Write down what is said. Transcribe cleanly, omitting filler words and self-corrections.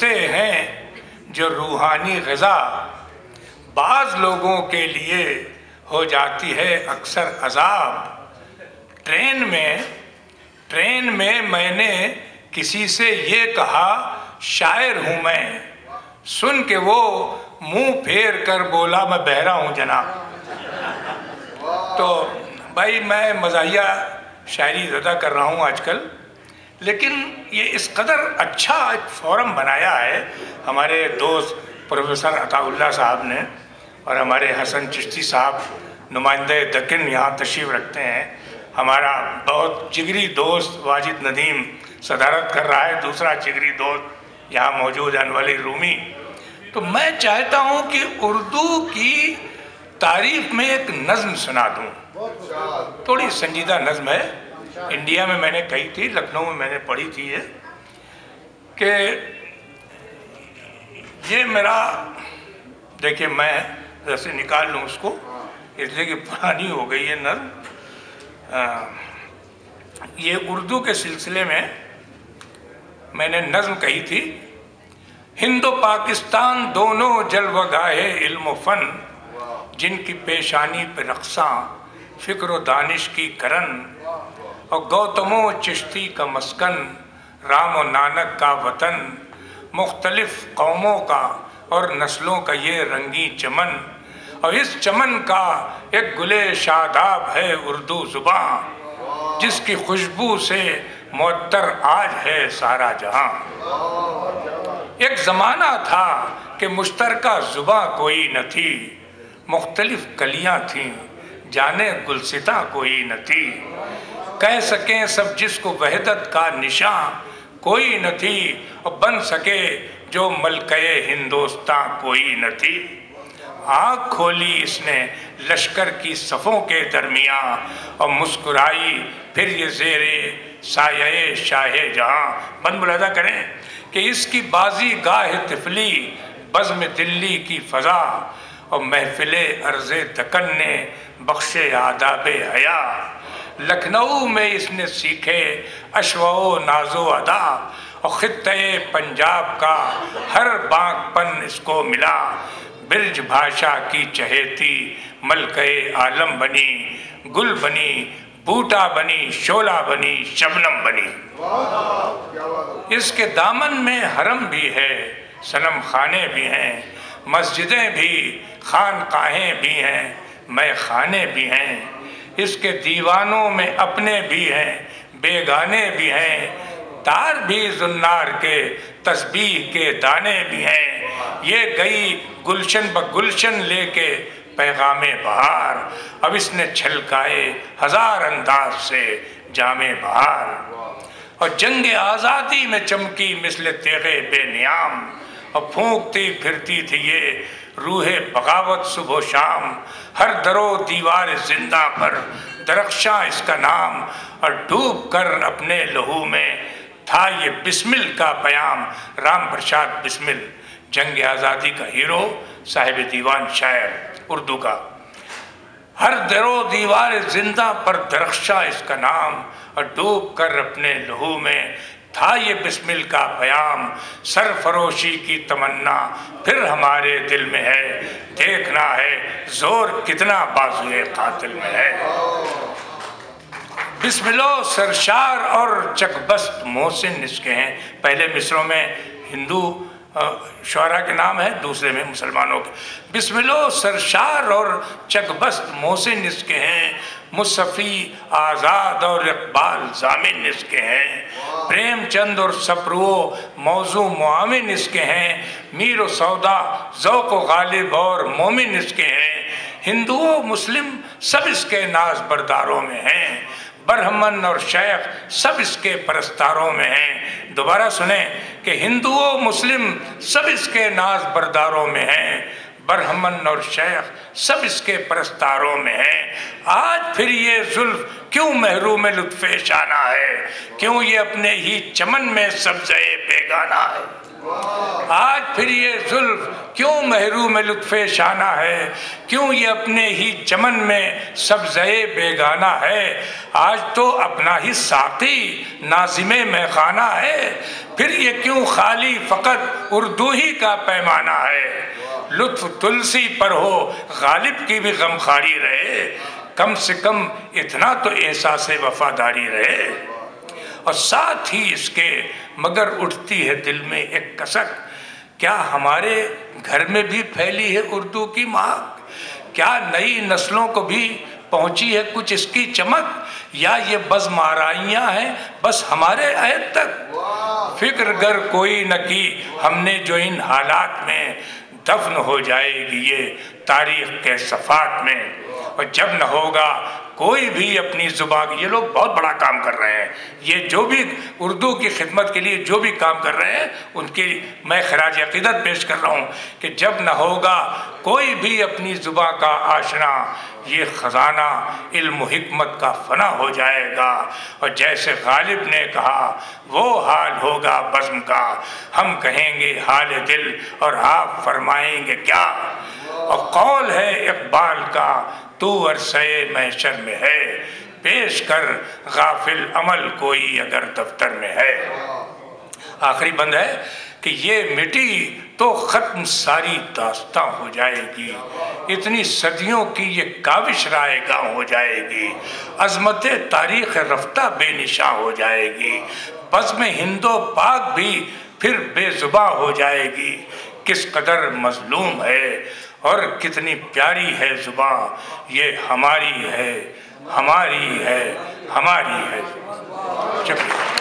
رستے ہیں جو روحانی غذا بعض لوگوں کے لیے ہو جاتی ہے اکثر عذاب۔ ٹرین میں میں نے کسی سے یہ کہا شاعر ہوں میں، سن کے وہ منہ پھیر کر بولا میں بہرا ہوں جناب۔ تو بھائی میں مزاحیہ شاعری زیادہ کر رہا ہوں آج کل، لیکن یہ اس قدر اچھا ایک فورم بنایا ہے ہمارے دوست پروفیسر عطا اللہ صاحب نے، اور ہمارے حسن چشتی صاحب نمائندہ دکن یہاں تشریف رکھتے ہیں، ہمارا بہت جگری دوست واجد ندیم صدارت کر رہا ہے، دوسرا جگری دوست یہاں موجود ہے انور علی رومی۔ تو میں چاہتا ہوں کہ اردو کی تعریف میں ایک نظم سنا دوں، تھوڑی سنجیدہ نظم ہے، انڈیا میں نے کہی تھی، لکھنؤ میں نے پڑھی تھی یہ، کہ یہ میرا دیکھیں میں جیسے نکال لوں اس کو، اس لیے کہ پرانی ہو گئی ہے نظم۔ یہ اردو کے سلسلے میں نے نظم کہی تھی، ہند و پاکستان دونوں جلوہ گاہے علم و فن، جن کی پیشانی پہ رقصاں فکر و دانش کی کرن، اور گوتم و چشتی کا مسکن رام و نانک کا وطن، مختلف قوموں کا اور نسلوں کا یہ رنگی چمن، اور اس چمن کا ایک گلے شاداب ہے اردو زبان، جس کی خوشبو سے معطر آج ہے سارا جہاں۔ ایک زمانہ تھا کہ مشترکہ زباں کوئی نہ تھی، مختلف کلیاں تھیں جانے گلستاں کوئی نہ تھی، کہہ سکیں سب جس کو وحدت کا نشان کوئی نہ تھی، اور بن سکے جو ملکہ ہندوستاں کوئی نہ تھی۔ آنکھ کھولی اس نے لشکر کی صفوں کے درمیان، اور مسکرائی پھر یہ زیر سایہ شاہ جہاں۔ بند ملاحظہ کریں کہ اس کی بازی گاہ طفلی بزم دلی کی فضا، اور محفل عرض دکن نے بخشے آداب حیا، لکھنؤ میں اس نے سیکھے اشوا و ناز و ادا، اور خطۂ پنجاب کا ہر بانک پن اس کو ملا، برج بھاشا کی چہیتی ملکہ عالم بنی، گل بنی بوٹا بنی شعلہ بنی شبنم بنی۔ اس کے دامن میں حرم بھی ہے، صنم خانے بھی ہیں، مسجدیں بھی خانقاہیں بھی ہیں، مے خانے بھی ہیں، اس کے دیوانوں میں اپنے بھی ہیں بیگانے بھی ہیں، تار بھی زنار کے تسبیح کے دانے بھی ہیں، یہ گئی گلشن بگلشن لے کے پیغام بہار، اب اس نے چھلکائے ہزار انداز سے جام بہار، اور جنگ آزادی میں چمکی مثل تیغ بے نیام، اور پھونکتی پھرتی تھی یہ روح بغاوت صبح و شام، ہر در و دیوار زندہ پر درخشاں اس کا نام، اور ڈوب کر اپنے لہو میں تھا یہ بسمل کا پیام۔ رام پرساد بسمل جنگ آزادی کا ہیرو، صاحب دیوان شاعر اردو کا۔ ہر در و دیوار زندہ پر درخشاں اس کا نام، اور ڈوب کر اپنے لہو میں تھا یہ بسمل کا پیام، سرفروشی کی تمنا پھر ہمارے دل میں ہے، دیکھنا ہے زور کتنا بازوئے قاتل میں ہے۔ بسملو سرشار اور چکبست محسن اس کے ہیں، پہلے مصروں میں ہندو شعراء کے نام ہے، دوسرے میں مسلمانوں کے۔ بسملو سرشار اور چکبست محسن اس کے ہیں، مصفی آزاد اور اقبال ضامن اس کے ہیں، پریم چند اور سپرو موضوع معاون اس کے ہیں، میر و سودا ذوق و غالب اور مومن اس کے ہیں، ہندو و مسلم سب اس کے ناز برداروں میں ہیں، برہمن اور شیخ سب اس کے پرستاروں میں ہیں۔ دوبارہ سنیں کہ ہندو و مسلم سب اس کے ناز برداروں میں ہیں، برہمن اور شیخ سب اس کے پرستاروں میں ہیں۔ آج پھر یہ زلف کیوں محروم لطف شانہ ہے، کیوں یہ اپنے ہی چمن میں سبزہ بیگانہ ہے۔ آج پھر یہ زلف کیوں محروم لطف شانہ ہے، کیوں یہ اپنے ہی چمن میں سبزے بیگانہ ہے، آج تو اپنا ہی ساقی ناظم میخانہ ہے، پھر یہ کیوں خالی فقط اردو ہی کا پیمانہ ہے، لطف تلسی پر ہو غالب کی بھی غمخواری رہے، کم سے کم اتنا تو احساس وفاداری رہے۔ اور ساتھ ہی اس کے مگر اٹھتی ہے دل میں ایک کسک، کیا ہمارے گھر میں بھی پھیلی ہے اردو کی مہک، کیا نئی نسلوں کو بھی پہنچی ہے کچھ اس کی چمک، یا یہ بزم آرائیاں ہیں بس ہمارے عہد تک، فکر گر کوئی نہ کی ہم نے جو ان حالات میں، دفن ہو جائے گی یہ تاریخ کے صفحات میں، اور جب نہ ہوگا کوئی بھی اپنی زبان، یہ لوگ بہت بڑا کام کر رہے ہیں، یہ جو بھی اردو کی خدمت کے لیے جو بھی کام کر رہے ہیں ان کی میں خراج عقیدت پیش کر رہا ہوں کہ جب نہ ہوگا کوئی بھی اپنی زبان کا آشنا، یہ خزانہ علم و حکمت کا فنا ہو جائے گا، اور جیسے غالب نے کہا وہ حال ہوگا بزم کا، ہم کہیں گے حال دل اور آپ فرمائیں گے کیا، اور قول ہے اقبال کا تو عرصے محشر میں ہے، پیش کر غافل عمل کوئی اگر دفتر میں ہے۔ آخری بند ہے کہ یہ مٹی تو ختم ساری داستاں ہو جائے گی، اتنی صدیوں کی یہ کاوش رائے گاں ہو جائے گی، عظمت تاریخ رفتہ بے نشاں ہو جائے گی، بزم ہند و پاک بھی پھر بے زباں ہو جائے گی، کس قدر مظلوم ہے اور کتنی پیاری ہے زباں، یہ ہماری ہے ہماری ہے ہماری ہے۔ شکریہ۔